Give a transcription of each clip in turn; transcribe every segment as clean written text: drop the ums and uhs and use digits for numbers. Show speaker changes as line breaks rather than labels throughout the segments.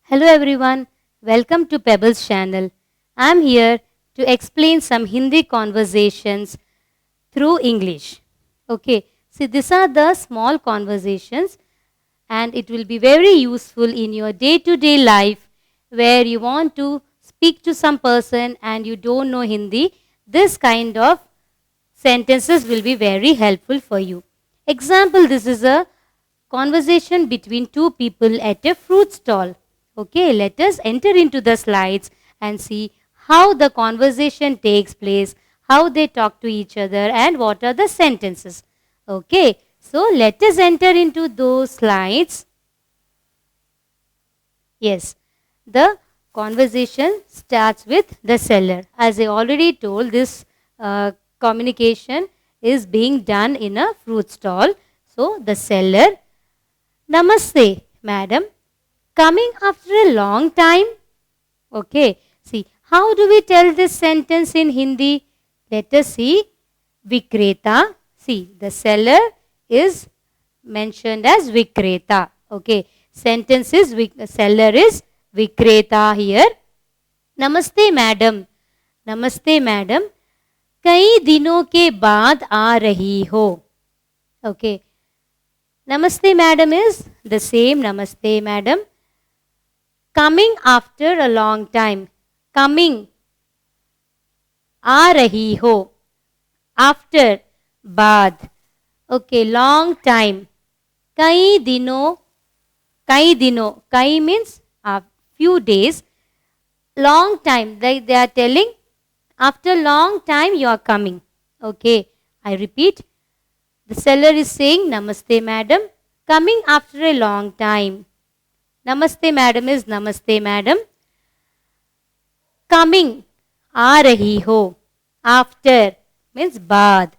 Hello everyone, welcome to Pebbles channel. I am here to explain some Hindi conversations through English. Okay, see these are the small conversations and it will be very useful in your day-to-day life where you want to speak to some person and you don't know Hindi. This kind of sentences will be very helpful for you. Example, this is a conversation between two people at a fruit stall. Okay, let us enter into the slides and see how the conversation takes place, how they talk to each other, and what are the sentences. Okay, so let us enter into those slides. Yes, the conversation starts with the seller. As I already told, this communication is being done in a fruit stall. So, the seller, Namaste, madam. Coming after a long time? Okay, see, how do we tell this sentence in Hindi? Let us see. Vikreta. See, the seller is mentioned as Vikreta. Okay, sentence is seller is Vikreta here. Namaste, madam. Namaste, madam. कई दिनों के बाद आ रही हो. Okay. Namaste, madam is the same. Namaste, madam. Coming after a long time. Coming. आ रही हो. After. बाद. Okay, long time. कई दिनों. Kai means a few days. Long time. They are telling after long time you are coming. Okay, I repeat. The seller is saying Namaste madam. Coming after a long time. Namaste madam is Namaste madam. Coming. आ रही हो. After means बाद.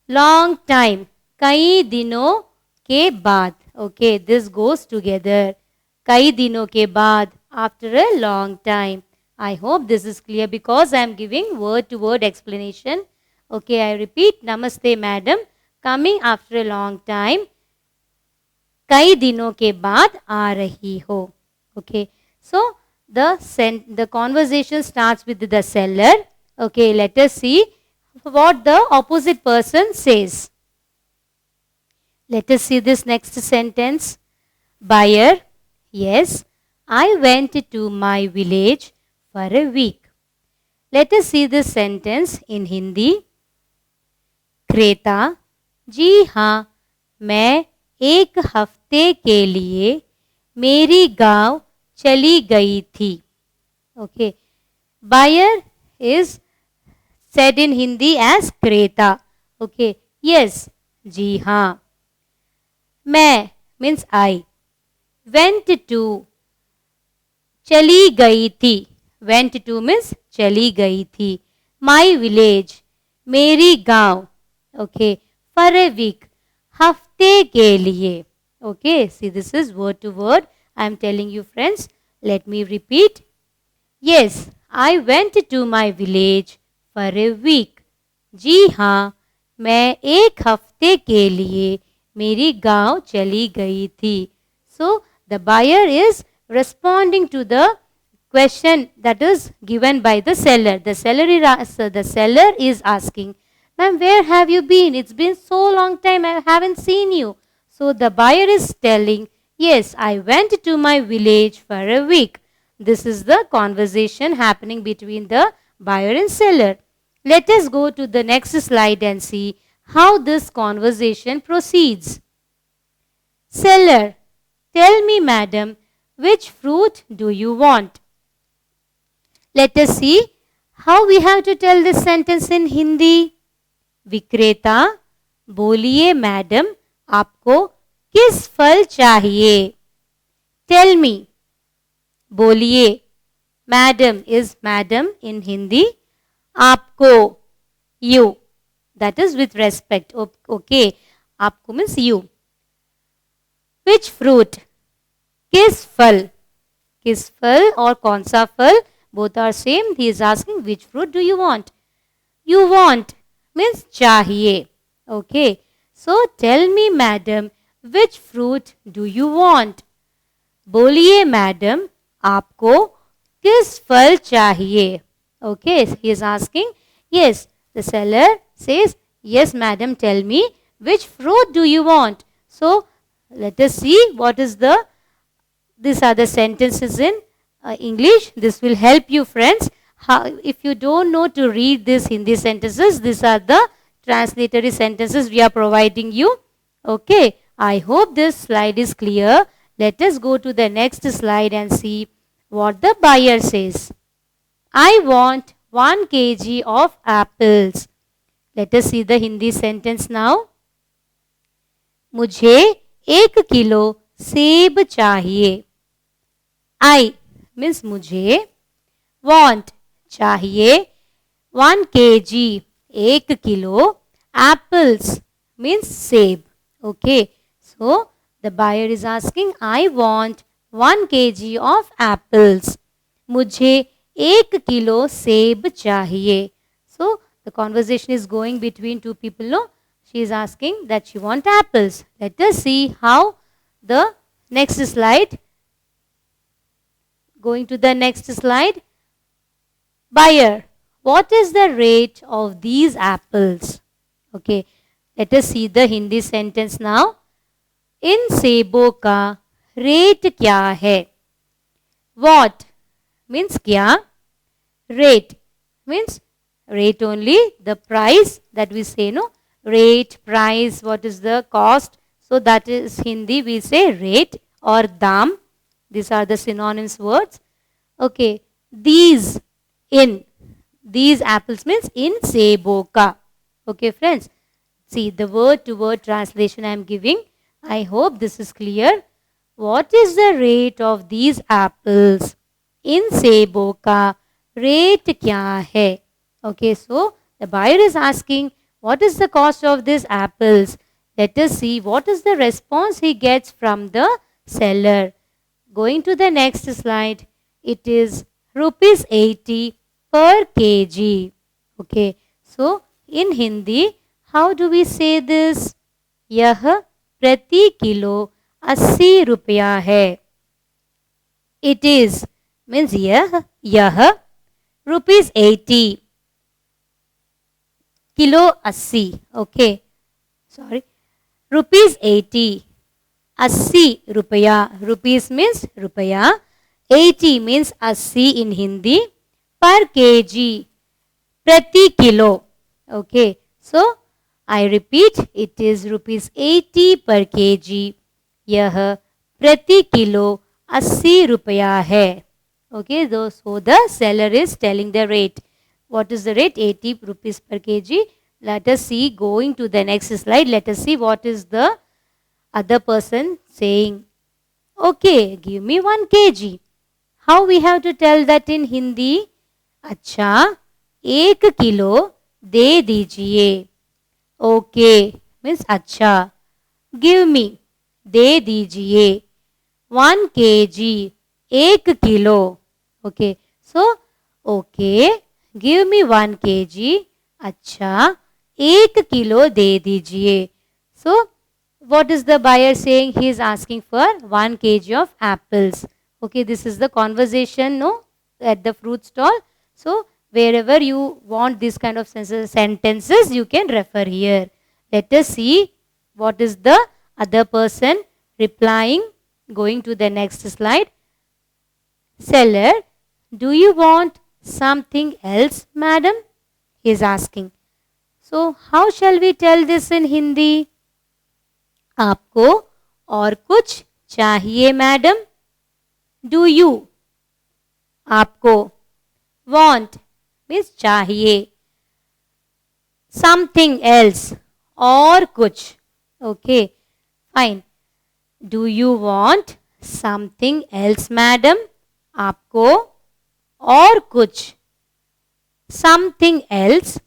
Long time. कई दिनों के बाद. Okay, this goes together. कई दिनों के बाद. After a long time. I hope this is clear because I am giving word to word explanation. Okay, I repeat. Namaste madam. Coming after a long time. कई दिनों के बाद आ रही हो. Okay, so the conversation starts with the seller. Okay, let us see what the opposite person says. Let us see this next sentence. Buyer, yes, I went to my village for a week. Let us see this sentence in Hindi. क्रेता, जी हाँ, मैं एक हफ्ते के लिए मेरी गांव चली गई थी. Okay, buyer is said in Hindi as क्रेता. Okay, yes, जी हाँ. मैं means I. Went to. चली गई थी. Went to means चली गई थी. My village. मेरी गांव. Okay. For a week. हफ्ते के लिए. Okay. See, this is word to word. I am telling you friends. Let me repeat. Yes, I went to my village for a week. जी हाँ, मैं एक हफ्ते के लिए मेरी गांव चली गई थी. So, the buyer is responding to the question that is given by the seller. The seller is asking, ma'am, where have you been? It's been so long time I haven't seen you. So the buyer is telling, yes, I went to my village for a week. This is the conversation happening between the buyer and seller. Let us go to the next slide and see how this conversation proceeds. Seller, tell me, madam, which fruit do you want? Let us see how we have to tell this sentence in Hindi. विक्रेता, बोलिए madam, आपको किस फल चाहिए? Tell me. बोलिए. Madam is madam in Hindi. आपको, you. That is with respect. Okay. आपको means you. Which fruit? किस फल? किस फल और कौन सा फल? Both are same. He is asking which fruit do you want? You want means चाहिए. Okay. So tell me madam, which fruit do you want? बोलिए मैडम, आपको किस फल चाहिए? Okay, he is asking. Yes, the seller says, yes, madam, tell me which fruit do you want? So, let us see what is these are the sentences in English. This will help you, friends. If you don't know to read these Hindi sentences, these are the translatory sentences we are providing you. Okay, I hope this slide is clear. Let us go to the next slide and see what the buyer says. I want 1 kg of apples. Let us see the Hindi sentence now. मुझे 1 kilo सेब चाहिए. I means मुझे, want चाहिए, 1 kg 1 kilo, apples means सेब. Okay, so the buyer is asking, I want 1 kg of apples. मुझे 1 kilo सेब चाहिए. So the conversation is going between two people. No, she is asking that she wants apples. Let us see how the next slide. Going to the next slide. Buyer, what is the rate of these apples? Okay, let us see the Hindi sentence now. इन सेबों का rate क्या है? What means क्या? Rate means rate only, the price that we say, no? Rate, price, what is the cost? So that is Hindi, we say rate or dam. These are the synonymous words. Okay, these, in, these apples means in sebo ka. Okay, friends, see the word to word translation I am giving. I hope this is clear. What is the rate of these apples? In sebo ka rate kya hai? Okay, so the buyer is asking, what is the cost of these apples? Let us see what is the response he gets from the seller. Going to the next slide, it is rupees 80 per kg. Okay, so in Hindi, how do we say this? यह प्रति kilo 80 रुपया है. It is means यह rupees 80 kilo 80. Okay, sorry, rupees 80 80 रुपया. Rupees means रुपया, 80 means 80 in Hindi, per kg प्रति kilo. Okay, so I repeat, it is rupees 80 per kg. यह प्रति किलो 80 रुपया है. Okay, so the seller is telling the rate. What is the rate? 80 rupees per kg. Let us see, going to the next slide, let us see what is the other person saying. Okay, give me 1 kg. How we have to tell that in Hindi? अच्छा, 1 kilo दे दीजिए. Okay, means अच्छा. Give me, दे दीजिए. 1 kg, 1 kilo. Okay, so, okay, give me 1 kg. अच्छा, 1 kilo दे दीजिए. So, what is the buyer saying? He is asking for 1 kg of apples. Okay, this is the conversation, no, at the fruit stall. So, wherever you want this kind of sentences, you can refer here. Let us see what is the other person replying. Going to the next slide. Seller, do you want something else, madam? He is asking. So, how shall we tell this in Hindi? आपको और कुछ चाहिए madam? Do you? आपको. Want means चाहिए. Something else, और कुछ. Okay, fine. Do you want something else, madam? आपको और कुछ. Something else.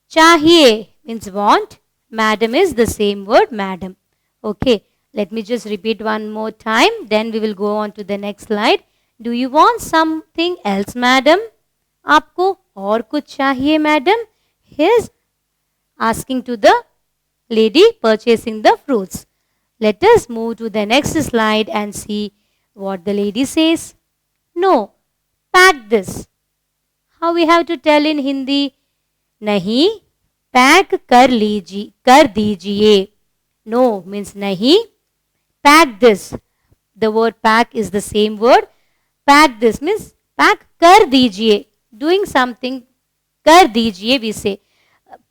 चाहिए means want. Madam is the same word, madam. Okay, let me just repeat one more time. Then we will go on to the next slide. Do you want something else, madam? आपको और कुछ चाहिए, madam? He is asking to the lady purchasing the fruits. Let us move to the next slide and see what the lady says. No, pack this. How we have to tell in Hindi? नहीं pack कर दीजिए. No means नहीं. Pack this. The word pack is the same word. Pack this means pack कर दीजिए. Doing something, कर दीजिए we say.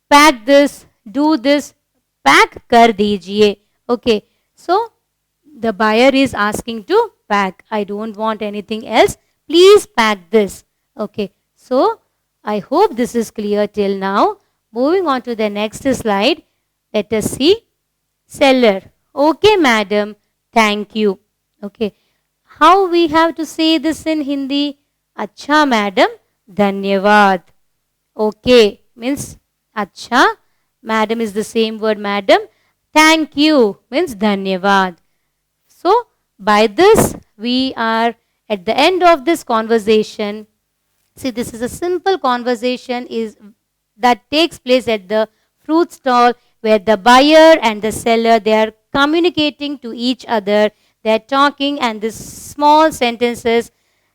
Pack this, do this, pack कर दीजिए. Okay, so the buyer is asking to pack. I don't want anything else. Please pack this. Okay, so I hope this is clear till now. Moving on to the next slide. Let us see. Seller. Okay, madam. Thank you. Okay. How we have to say this in Hindi? Acha, madam. Dhanyavad. Okay. Means acha. Madam is the same word, madam. Thank you means dhanyavad. So, by this, we are at the end of this conversation. See, this is a simple conversation that takes place at the fruit stall where the buyer and the seller, they are communicating to each other. They are talking, and this small sentences,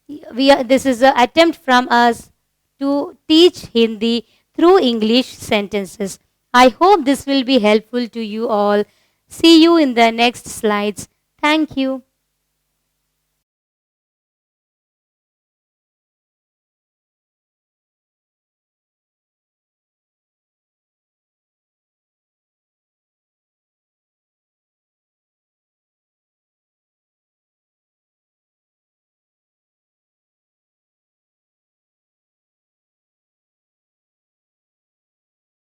this is an attempt from us to teach Hindi through English sentences. I hope this will be helpful to you all. See you in the next slides. Thank you.